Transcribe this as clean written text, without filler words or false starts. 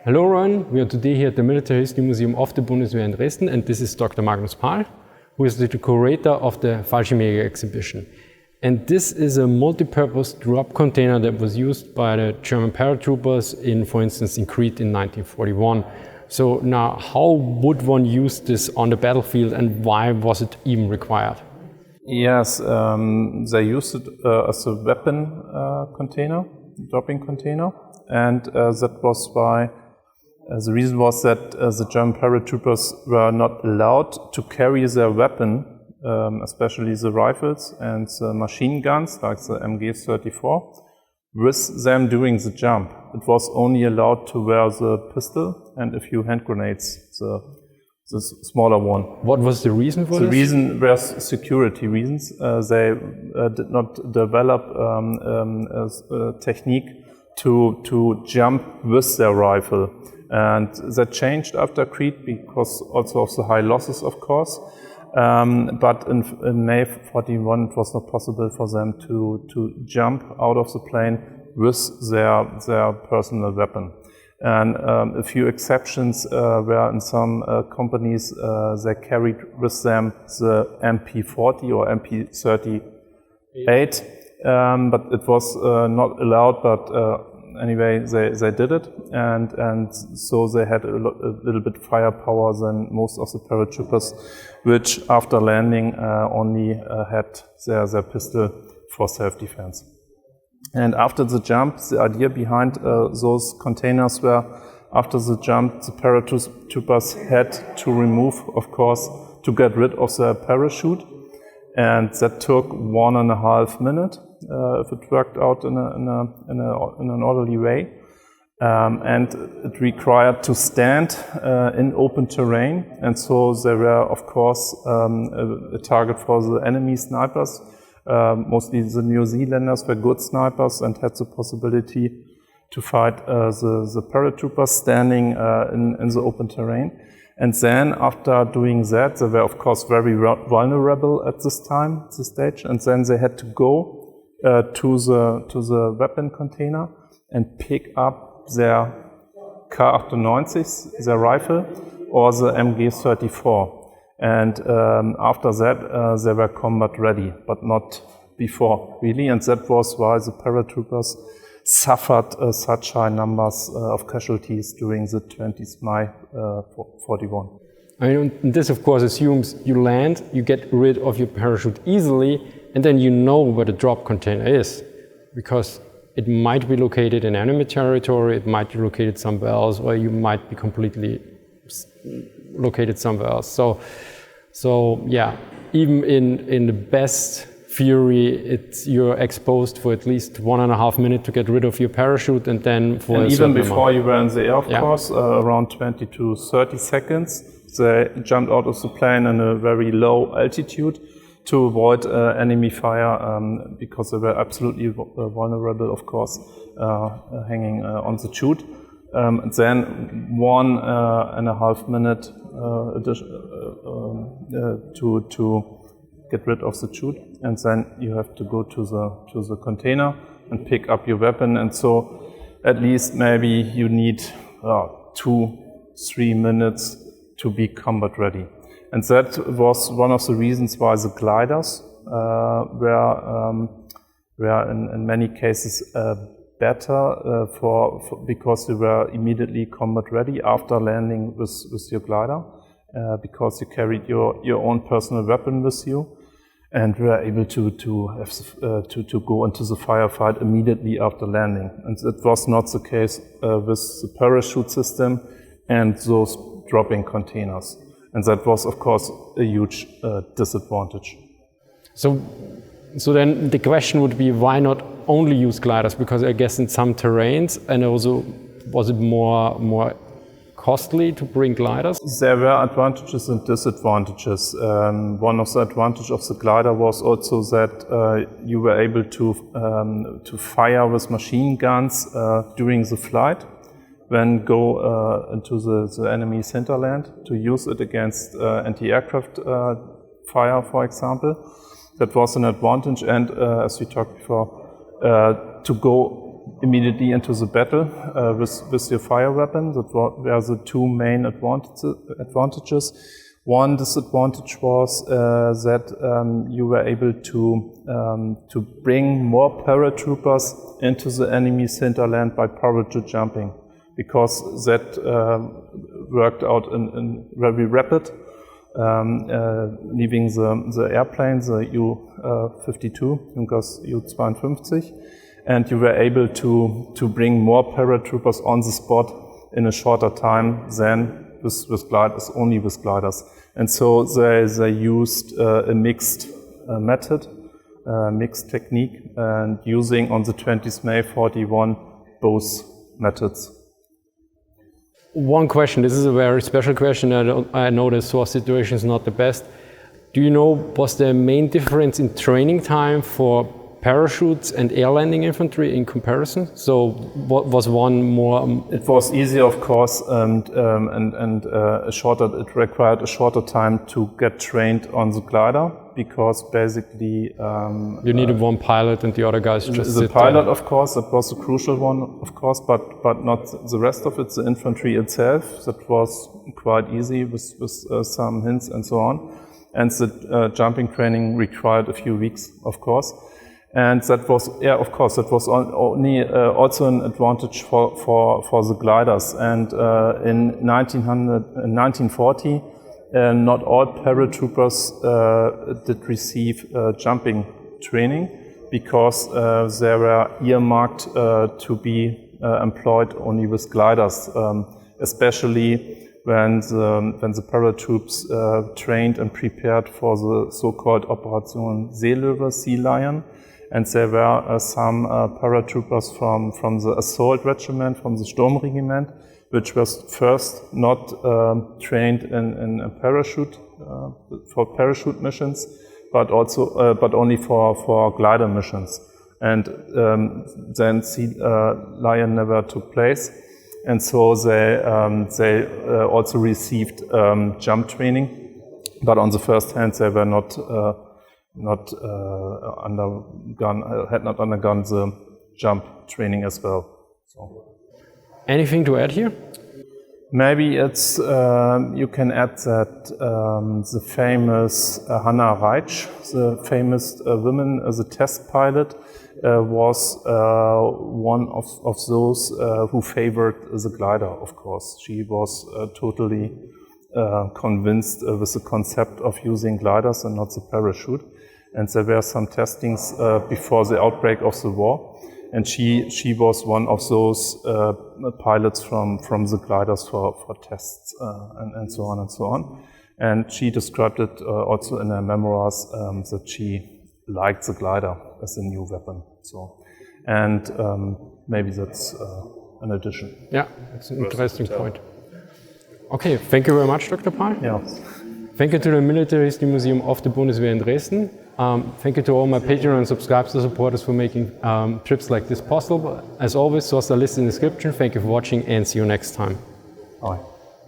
Hello everyone, we are today here at the Military History Museum of the Bundeswehr in Dresden, and this is Dr. Magnus Pahl, who is the curator of the Fallschirmjäger exhibition. And this is a multi-purpose drop container that was used by the German Paratroopers in, for instance, in Crete in 1941. So now, how would one use this on the battlefield, and why was it even required? Yes, they used it as a weapon container, dropping container, and that was why the reason was that the German paratroopers were not allowed to carry their weapon, especially the rifles and the machine guns, like the MG-34, with them during the jump. It was only allowed to wear the pistol and a few hand grenades, the smaller one. What was the reason for this? The reason was security reasons. They did not develop a technique to jump with their rifle. And that changed after Crete because also of the high losses, of course. But in May 41, it was not possible for them to jump out of the plane with their personal weapon. And a few exceptions were in some companies, they carried with them the MP40 or MP38, but it was not allowed, but anyway, they did it, and so they had a little bit firepower than most of the paratroopers, which after landing only had their pistol for self-defense. And after the jump, the idea behind those containers were, after the jump, the paratroopers had to remove, of course, to get rid of their parachute, and that took 1.5 minutes. If it worked out in an orderly way, and it required to stand in open terrain, and so they were, of course, a target for the enemy snipers. Mostly the New Zealanders were good snipers and had the possibility to fight the paratroopers standing in the open terrain. And then, after doing that, they were, of course, very vulnerable at this time, at this stage, and then they had to go to the weapon container and pick up their K98, their rifle, or the MG-34. And after that, they were combat ready, but not before, really. And that was why the paratroopers suffered such high numbers of casualties during the 20th May 41. I mean, this, of course, assumes you land, you get rid of your parachute easily, and then you know where the drop container is, because it might be located in enemy territory, it might be located somewhere else, or you might be completely located somewhere else. So yeah, even in the best theory, you're exposed for at least 1.5 minutes to get rid of your parachute, and then for and even before you were in the air, of course, around 20 to 30 seconds, they jumped out of the plane in a very low altitude to avoid enemy fire, because they were absolutely vulnerable, of course, hanging on the chute. Then 1.5 minutes to get rid of the chute, and then you have to go to the container and pick up your weapon. And so, at least maybe you need 2-3 minutes to be combat ready. And that was one of the reasons why the gliders were in many cases better because you were immediately combat ready after landing with your glider, because you carried your own personal weapon with you, and were able to go into the firefight immediately after landing. And that was not the case with the parachute system and those dropping containers. And that was, of course, a huge disadvantage. So then the question would be, why not only use gliders? Because I guess in some terrains, and also was it more costly to bring gliders? There were advantages and disadvantages. One of the advantages of the glider was also that you were able to fire with machine guns during the flight, then go into the enemy's hinterland to use it against anti-aircraft fire, for example. That was an advantage, and as we talked before, to go immediately into the battle with your fire weapon. That were the two main advantages. One disadvantage was that you were able to bring more paratroopers into the enemy's hinterland by parachute jumping, because that worked out in very rapid, leaving the airplane, the U-52, Junkers U-52, and you were able to bring more paratroopers on the spot in a shorter time than with gliders, only with gliders. And so they used a mixed method, mixed technique, and using on the 20th May 41 both methods. One question, this is a very special question. I know the source situation is not the best. Do you know, was there a main difference in training time for parachutes and air landing infantry in comparison? So what was one more? It was easier, of course, and it required a shorter time to get trained on the glider, because basically you needed one pilot and the other guys just the pilot there. Of course, that was a crucial one, of course, but not the rest of it. The infantry itself, that was quite easy with some hints and so on. And the jumping training required a few weeks, of course. And that was, yeah, of course, that was only also an advantage for the gliders. And in 1940, not all paratroopers did receive jumping training, because they were earmarked to be employed only with gliders, especially when the paratroops trained and prepared for the so-called Operation Seelöwe, Sea Lion. And there were some paratroopers from the assault regiment, from the Sturmregiment, which was first not trained in a parachute for parachute missions, but also but only for glider missions. And then Sea Lion never took place, and so they also received jump training, but on the first hand they were had not undergone the jump training as well. So. Anything to add here? Maybe it's you can add that the famous Hannah Reitsch, the famous woman, the test pilot, was one of those who favored the glider. Of course, she was totally convinced with the concept of using gliders and not the parachute. And there were some testings before the outbreak of the war, and she was one of those pilots from the gliders for tests and so on and so on. And she described it also in her memoirs that she liked the glider as a new weapon. So, and maybe that's an addition. Yeah, it's an interesting point. Okay, thank you very much, Dr. Pahl. Yeah. Thank you to the Military History Museum of the Bundeswehr in Dresden. Thank you to all my Patreon and subscriber supporters for making trips like this possible. As always, sources are listed in the description. Thank you for watching and see you next time. Bye.